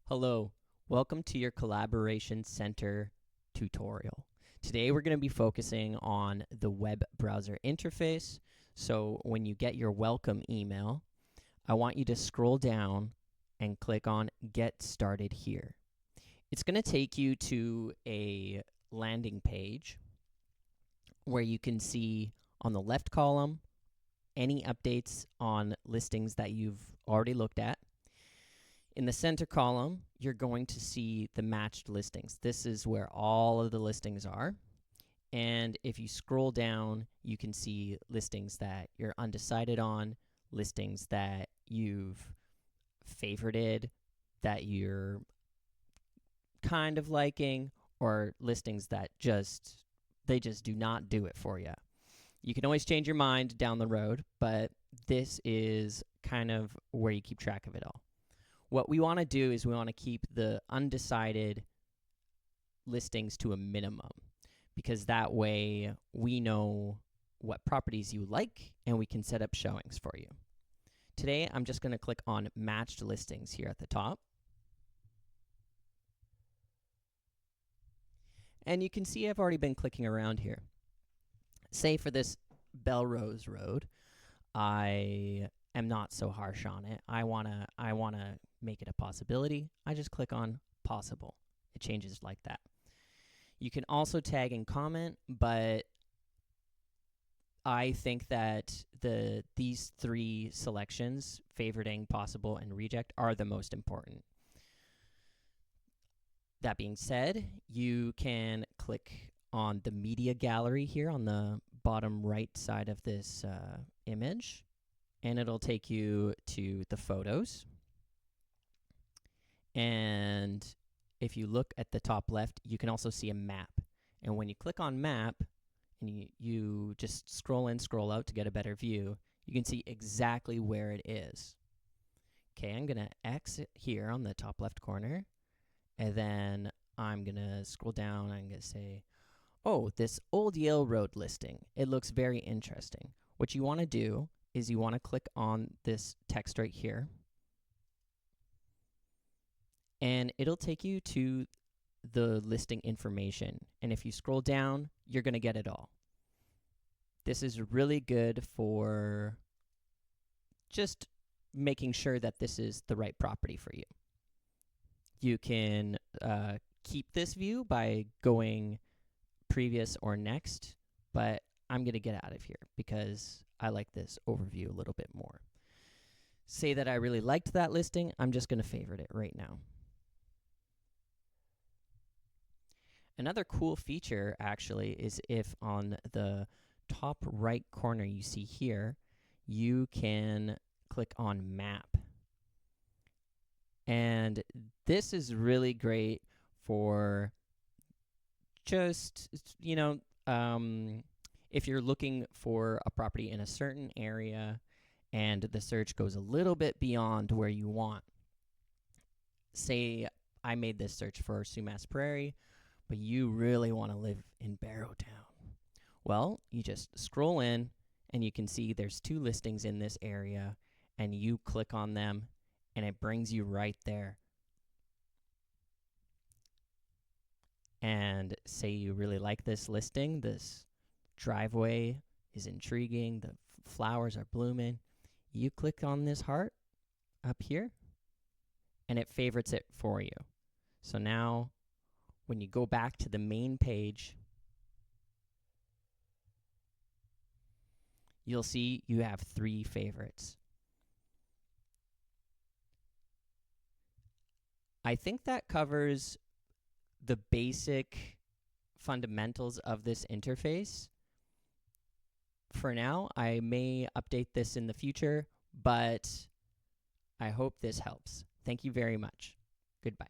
Hello, welcome to your Collaboration Center tutorial. Today we're going to be focusing on the web browser interface. So when you get your welcome email, I want you to scroll down and click on Get Started Here. It's going to take you to a landing page where you can see on the left column any updates on listings that you've already looked at. In the center column, you're going to see the matched listings. This is where all of the listings are. And if you scroll down, you can see listings that you're undecided on, listings that you've favorited, that you're kind of liking, or listings that just do not do it for you. You can always change your mind down the road, but this is kind of where you keep track of it all. What we want to do is we want to keep the undecided listings to a minimum, because that way we know what properties you like and we can set up showings for you. Today, I'm just going to click on Matched Listings here at the top. And you can see I've already been clicking around here. Say for this Belrose Road, I am not so harsh on it. I wanna make it a possibility. I just click on possible. It changes like that. You can also tag and comment, but I think that these three selections, favoriting, possible, and reject, are the most important. That being said, you can click on the media gallery here on the bottom right side of this image, and it'll take you to the photos. And if you look at the top left, you can also see a map. And when you click on map, and you just scroll in, scroll out to get a better view, you can see exactly where it is. Okay, I'm going to exit here on the top left corner, and then I'm going to scroll down, and I'm going to say, oh, this Old Yale Road listing. It looks very interesting. What you want to do is you want to click on this text right here, and it'll take you to the listing information. And if you scroll down, you're going to get it all. This is really good for just making sure that this is the right property for you. You can keep this view by going previous or next, but I'm going to get out of here because I like this overview a little bit more. Say that I really liked that listing. I'm just going to favorite it right now. Another cool feature, actually, is if on the top right corner you see here, you can click on Map. And this is really great for just, if you're looking for a property in a certain area and the search goes a little bit beyond where you want. Say I made this search for Sumas Prairie, but you really want to live in Barrowtown. Well, you just scroll in and you can see there's two listings in this area, and you click on them and it brings you right there. And say you really like this listing, this driveway is intriguing, the flowers are blooming. You click on this heart up here and it favorites it for you. So now when you go back to the main page, you'll see you have 3 favorites. I think that covers the basic fundamentals of this interface. For now, I may update this in the future, but I hope this helps. Thank you very much. Goodbye.